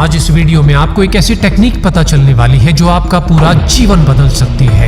आज इस वीडियो में आपको एक ऐसी टेक्निक पता चलने वाली है जो आपका पूरा जीवन बदल सकती है।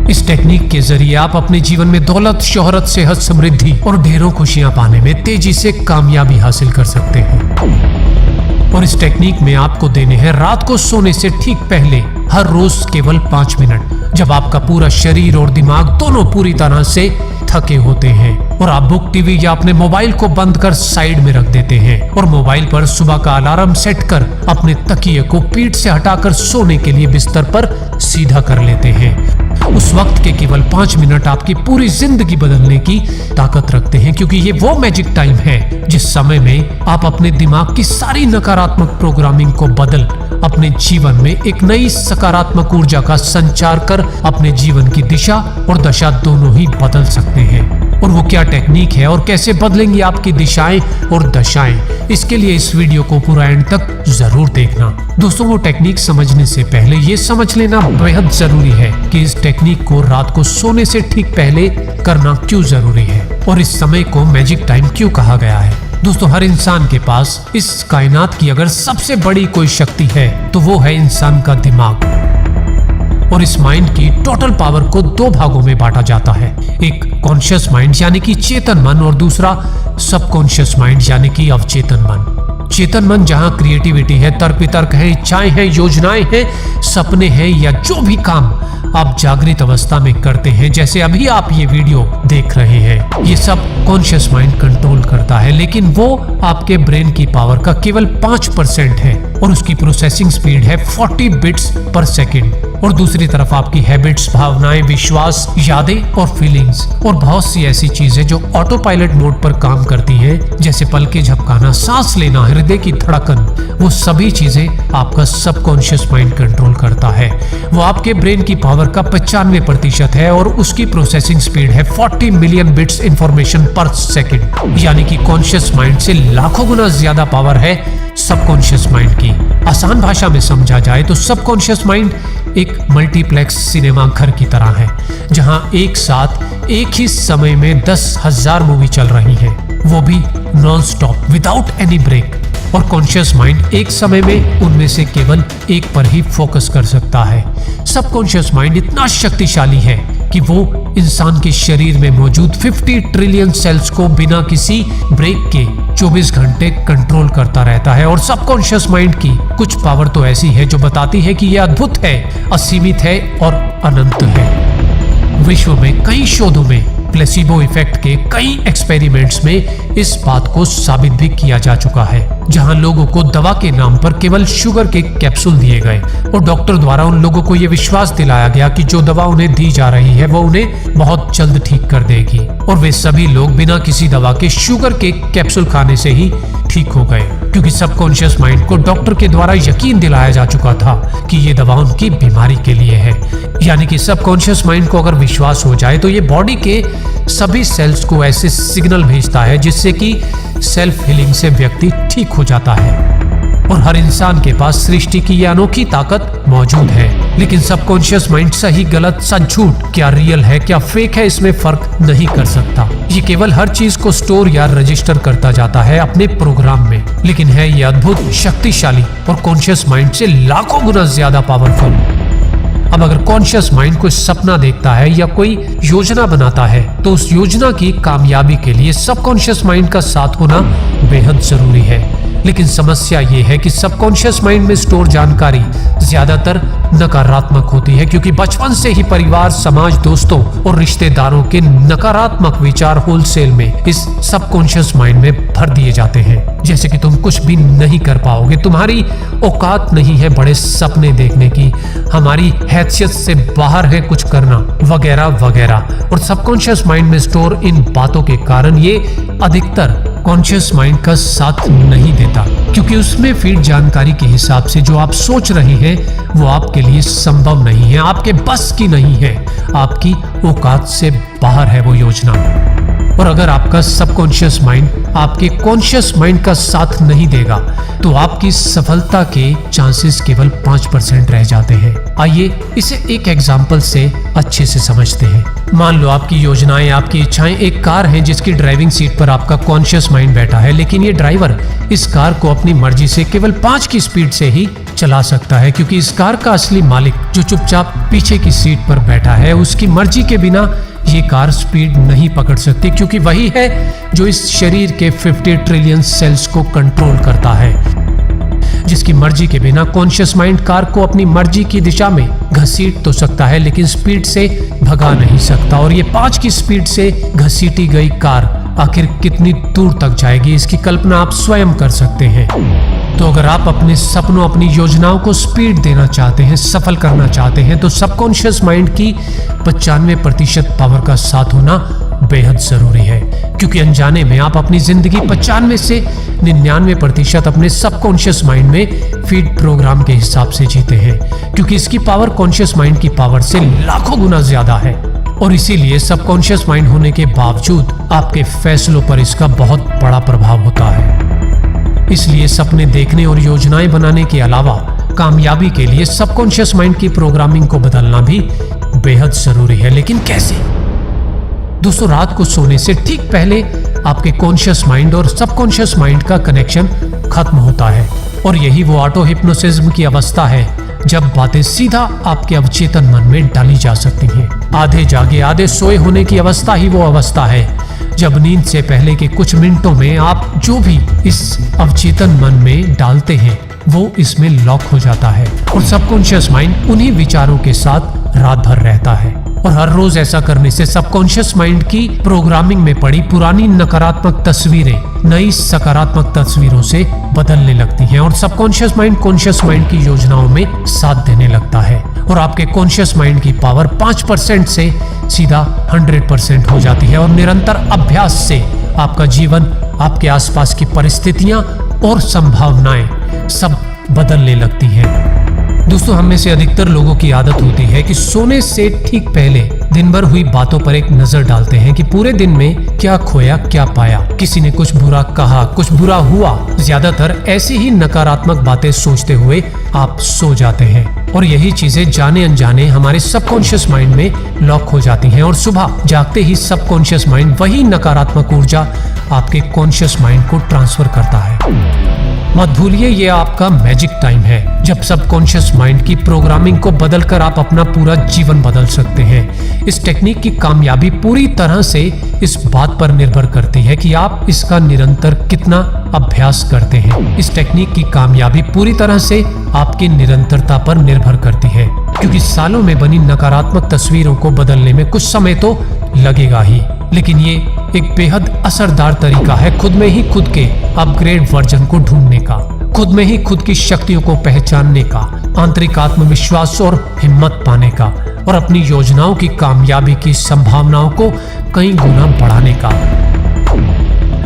इस टेक्निक के जरिए आप अपने जीवन में दौलत, शोहरत, सेहत, समृद्धि और ढेरों खुशियां पाने में तेजी से कामयाबी हासिल कर सकते हैं। और इस टेक्निक में आपको देने हैं रात को सोने से ठीक पहले हर रोज केवल 5 मिनट, जब आपका पूरा शरीर और दिमाग दोनों पूरी तरह से थके होते हैं और आप बुक, टीवी या अपने मोबाइल को बंद कर साइड में रख देते हैं और मोबाइल पर सुबह का अलार्म सेट कर अपने तकिए को पीठ से हटाकर सोने के लिए बिस्तर पर सीधा कर लेते हैं। उस वक्त के केवल 5 मिनट आपकी पूरी जिंदगी बदलने की ताकत रखते हैं, क्योंकि ये वो मैजिक टाइम है जिस समय में आप अपने दिमाग की सारी नकारात्मक प्रोग्रामिंग को बदल अपने जीवन में एक नई सकारात्मक ऊर्जा का संचार कर अपने जीवन की दिशा और दशा दोनों ही बदल सकते हैं। और वो क्या टेक्निक है और कैसे बदलेंगी आपकी दिशाएं और दशाएं, इसके लिए इस वीडियो को पूरा एंड तक जरूर देखना। दोस्तों, वो टेक्निक समझने से पहले ये समझ लेना बेहद जरूरी है कि इस टेक्निक को रात को सोने से ठीक पहले करना क्यों जरूरी है और इस समय को मैजिक टाइम क्यों कहा गया है। दोस्तों, हर इंसान के पास इस कायनात की अगर सबसे बड़ी कोई शक्ति है तो वो है इंसान का दिमाग। और इस माइंड की टोटल पावर को 2 भागों में बांटा जाता है, एक कॉन्शियस माइंड यानी कि चेतन मन और दूसरा सबकॉन्शियस माइंड यानी कि अवचेतन मन। चेतन मन जहां क्रिएटिविटी है, तर्क वितर्क है, इच्छाएं हैं, योजनाएं हैं, सपने हैं या जो भी काम आप जागृत अवस्था में करते हैं, जैसे अभी आप ये वीडियो देख रहे हैं, ये सब कॉन्शियस माइंड कंट्रोल करता है। लेकिन वो आपके ब्रेन की पावर का केवल 5% है और उसकी प्रोसेसिंग स्पीड है 40 बिट्स पर सेकेंड। और दूसरी तरफ आपकी हैबिट्स, भावनाएं, विश्वास, यादें और फीलिंग्स और बहुत सी ऐसी चीजें जो ऑटो पायलट मोड पर काम करती हैं, जैसे पलकें झपकाना, सांस लेना, हृदय की धड़कन, वो सभी चीजें आपका सबकॉन्शियस माइंड कंट्रोल करता है। वो आपके ब्रेन की पावर का 95% है और उसकी प्रोसेसिंग स्पीड है 40 मिलियन बिट्स इंफॉर्मेशन पर सेकेंड, यानी कि कॉन्शियस माइंड से लाखों गुना ज्यादा पावर है सबकॉन्शियस माइंड की। आसान भाषा में समझा जाए तो सबकॉन्शियस माइंड एक मल्टीप्लेक्स सिनेमा घर की तरह है, जहां एक साथ एक ही समय में 10,000 मूवी चल रही हैं, वो भी non stop without any break. और कॉन्शियस माइंड एक समय में उनमें से केवल एक पर ही फोकस कर सकता है। सबकॉन्शियस माइंड इतना शक्तिशाली है कि वो इंसान के शरीर में मौजूद 50 ट्रिलियन सेल्स को बिना किसी ब्रेक के 24 घंटे कंट्रोल करता रहता है। और सबकॉन्शियस माइंड की कुछ पावर तो ऐसी है जो बताती है कि यह अद्भुत है, असीमित है और अनंत है। विश्व में कई शोधों में, प्लेसिबो इफेक्ट के कई एक्सपेरिमेंट्स में इस बात को साबित भी किया जा चुका है, जहां लोगों को दवा के नाम पर केवल शुगर के कैप्सूल दिए गए और डॉक्टर द्वारा उन लोगों को यह विश्वास दिलाया गया कि जो दवा उन्हें दी जा रही है वो उन्हें बहुत जल्द ठीक कर देगी। और वे सभी लोग बिना किसी दवा के शुगर के कैप्सूल खाने से ही ठीक हो गए, क्योंकि सबकॉन्शियस माइंड को डॉक्टर के द्वारा यकीन दिलाया जा चुका था कि ये दवा उनकी बीमारी के लिए है। यानी कि सबकॉन्शियस माइंड को अगर विश्वास हो जाए तो ये बॉडी के सभी सेल्स को ऐसे सिग्नल भेजता है जिससे कि सेल्फ हीलिंग से व्यक्ति ठीक हो जाता है। और हर इंसान के पास सृष्टि की यह अनोखी ताकत मौजूद है, लेकिन सबकॉन्शियस माइंड सही गलत, सच झूठ, क्या रियल है क्या फेक है, इसमें फर्क नहीं कर सकता। ये केवल हर चीज को स्टोर या रजिस्टर करता जाता है अपने प्रोग्राम में, लेकिन है ये अद्भुत, शक्तिशाली और कॉन्शियस माइंड से लाखों गुना ज्यादा पावरफुल। अब अगर कॉन्शियस माइंड कोई सपना देखता है या कोई योजना बनाता है तो उस योजना की कामयाबी के लिए सबकॉन्शियस माइंड का साथ होना बेहद जरूरी है। लेकिन समस्या ये है कि सबकॉन्शियस माइंड में स्टोर जानकारी ज्यादातर नकारात्मक होती है, क्योंकि बचपन से ही परिवार, समाज, दोस्तों और रिश्तेदारों के नकारात्मक विचार होलसेल में इस सबकॉन्शियस माइंड में भर दिए जाते हैं, जैसे कि तुम कुछ भी नहीं कर पाओगे, तुम्हारी औकात नहीं है बड़े सपने देखने की, हमारी हैसियत से बाहर है कुछ करना, वगैरह वगैरह। और सबकॉन्शियस माइंड में स्टोर इन बातों के कारण ये अधिकतर कॉन्शियस माइंड का साथ नहीं देता, क्योंकि उसमें फीड जानकारी के हिसाब से जो आप सोच रहे हैं वो आपके लिए संभव नहीं है, आपके बस की नहीं है, आपकी औकात से बाहर है वो योजना। और अगर आपका सबकॉन्शियस माइंड आपके कॉन्शियस माइंड का साथ नहीं देगा तो आपकी सफलता के चांसेस केवल 5% रह जाते हैं। आइए इसे एक एग्जाम्पल से अच्छे से समझते हैं। मान लो आपकी योजनाएं, आपकी इच्छाएं एक कार है जिसकी ड्राइविंग सीट पर आपका कॉन्शियस माइंड बैठा है, लेकिन ये ड्राइवर इस कार को अपनी मर्जी से केवल 5 की स्पीड से ही चला सकता है, क्योंकि इस कार का असली मालिक जो चुपचाप पीछे की सीट पर बैठा है, उसकी मर्जी के बिना ये कार स्पीड नहीं पकड़ सकती, क्योंकि वही है जो इस शरीर के 50 ट्रिलियन सेल्स को कंट्रोल करता है। जिसकी मर्जी के बिना कॉन्शियस माइंड कार को अपनी मर्जी की दिशा में घसीट तो सकता है, लेकिन स्पीड से भगा नहीं सकता। और ये 5 की स्पीड से घसीटी गई कार आखिर कितनी दूर तक जाएगी, इसकी कल्पना आप स्वयं कर सकते हैं। तो अगर आप अपने सपनों, अपनी योजनाओं को स्पीड देना चाहते हैं, सफल करना चाहते हैं, तो सबकॉन्शियस माइंड की 95% पावर का साथ होना बेहद जरूरी है, क्योंकि अनजाने में आप अपनी जिंदगी 95 से 99% अपने सबकॉन्शियस माइंड में फीड प्रोग्राम के हिसाब से जीते हैं, क्योंकि इसकी पावर कॉन्शियस माइंड की पावर से लाखों गुना ज्यादा है। और इसीलिए सबकॉन्शियस माइंड होने के बावजूद आपके फैसलों पर इसका बहुत बड़ा प्रभाव होता है। इसलिए सपने देखने और योजनाएं बनाने के अलावा कामयाबी के लिए सबकॉन्शियस माइंड की प्रोग्रामिंग को बदलना भी बेहद जरूरी है। लेकिन कैसे? दोस्तों, रात को सोने से ठीक पहले आपके कॉन्शियस माइंड और सबकॉन्शियस माइंड का कनेक्शन खत्म होता है, और यही वो ऑटो हिप्नोसिज्म की अवस्था है जब बातें सीधा आपके अवचेतन मन में डाली जा सकती हैं। आधे जागे आधे सोए होने की अवस्था ही वो अवस्था है जब नींद से पहले के कुछ मिनटों में आप जो भी इस अवचेतन मन में डालते हैं वो इसमें लॉक हो जाता है, और सबकॉन्शियस माइंड उन्हीं विचारों के साथ रात भर रहता है। और हर रोज ऐसा करने से सबकॉन्शियस माइंड की प्रोग्रामिंग में पड़ी पुरानी नकारात्मक तस्वीरें नई सकारात्मक तस्वीरों से बदलने लगती हैं, और सबकॉन्शियस माइंड कॉन्शियस माइंड की योजनाओं में साथ देने लगता है, और आपके कॉन्शियस माइंड की पावर 5% से सीधा 100% हो जाती है। और निरंतर अभ्यास से आपका जीवन, आपके आसपास की परिस्थितियां और संभावनाएं सब बदलने लगती हैं। दोस्तों, हम में से अधिकतर लोगों की आदत होती है कि सोने से ठीक पहले दिन भर हुई बातों पर एक नजर डालते हैं कि पूरे दिन में क्या खोया क्या पाया, किसी ने कुछ बुरा कहा, कुछ बुरा हुआ। ज्यादातर ऐसी ही नकारात्मक बातें सोचते हुए आप सो जाते हैं, और यही चीजें जाने अनजाने हमारे सबकॉन्शियस माइंड में लॉक हो जाती हैं, और सुबह जागते ही सबकॉन्शियस माइंड वही नकारात्मक ऊर्जा आपके कॉन्शियस माइंड को ट्रांसफर करता है। मत भूलिए, ये आपका मैजिक टाइम है जब सबकॉन्शियस माइंड की प्रोग्रामिंग को बदलकर आप अपना पूरा जीवन बदल सकते हैं। इस टेक्निक की कामयाबी पूरी तरह से इस बात पर निर्भर करती है कि आप इसका निरंतर कितना अभ्यास करते हैं। इस टेक्निक की कामयाबी पूरी तरह से आपकी निरंतरता पर निर्भर करती है, क्योंकि सालों में बनी नकारात्मक तस्वीरों को बदलने में कुछ समय तो लगेगा ही, लेकिन ये एक बेहद असरदार तरीका है खुद में ही खुद के अपग्रेड वर्जन को ढूंढने का, खुद में ही खुद की शक्तियों को पहचानने का, आंतरिक आत्मविश्वास और हिम्मत पाने का, और अपनी योजनाओं की कामयाबी की संभावनाओं को कई गुना बढ़ाने का।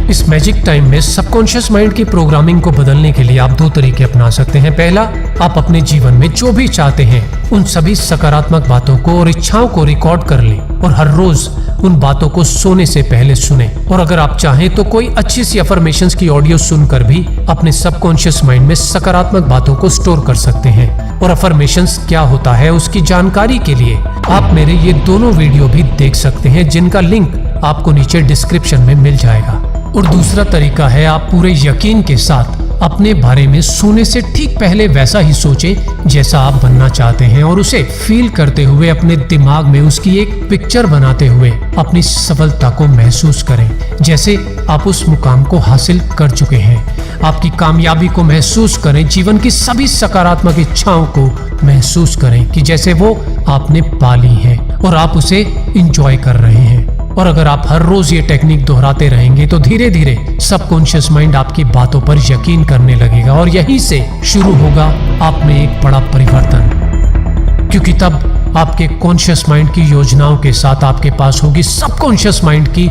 इस मैजिक टाइम में सबकॉन्शियस माइंड की प्रोग्रामिंग को बदलने के लिए आप 2 तरीके अपना सकते हैं। पहला, आप अपने जीवन में जो भी चाहते हैं उन सभी सकारात्मक बातों को और इच्छाओं को रिकॉर्ड कर लें, और हर रोज उन बातों को सोने से पहले सुने। और अगर आप चाहें तो कोई अच्छी सी अफर्मेशंस की ऑडियो सुनकर भी अपने सबकॉन्शियस माइंड में सकारात्मक बातों को स्टोर कर सकते हैं। और अफर्मेशंस क्या होता है उसकी जानकारी के लिए आप मेरे ये दोनों वीडियो भी देख सकते हैं, जिनका लिंक आपको नीचे डिस्क्रिप्शन में मिल जाएगा। और दूसरा तरीका है, आप पूरे यकीन के साथ अपने बारे में सोने से ठीक पहले वैसा ही सोचें जैसा आप बनना चाहते हैं, और उसे फील करते हुए अपने दिमाग में उसकी एक पिक्चर बनाते हुए अपनी सफलता को महसूस करें, जैसे आप उस मुकाम को हासिल कर चुके हैं। आपकी कामयाबी को महसूस करें, जीवन की सभी सकारात्मक इच्छाओं को महसूस करें कि जैसे वो आपने पाली है और आप उसे एंजॉय कर रहे हैं। और अगर आप हर रोज ये टेक्निक दोहराते रहेंगे तो धीरे धीरे सबकॉन्शियस माइंड आपकी बातों पर यकीन करने लगेगा, और यहीं से शुरू होगा आप में एक बड़ा परिवर्तन, क्योंकि तब आपके कॉन्शियस माइंड की योजनाओं के साथ आपके पास होगी सबकॉन्शियस माइंड की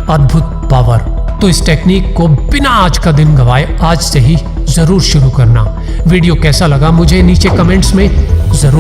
अद्भुत पावर। तो इस टेक्निक को बिना आज का दिन गवाए आज से ही जरूर शुरू करना। वीडियो कैसा लगा मुझे नीचे कमेंट्स में जरूर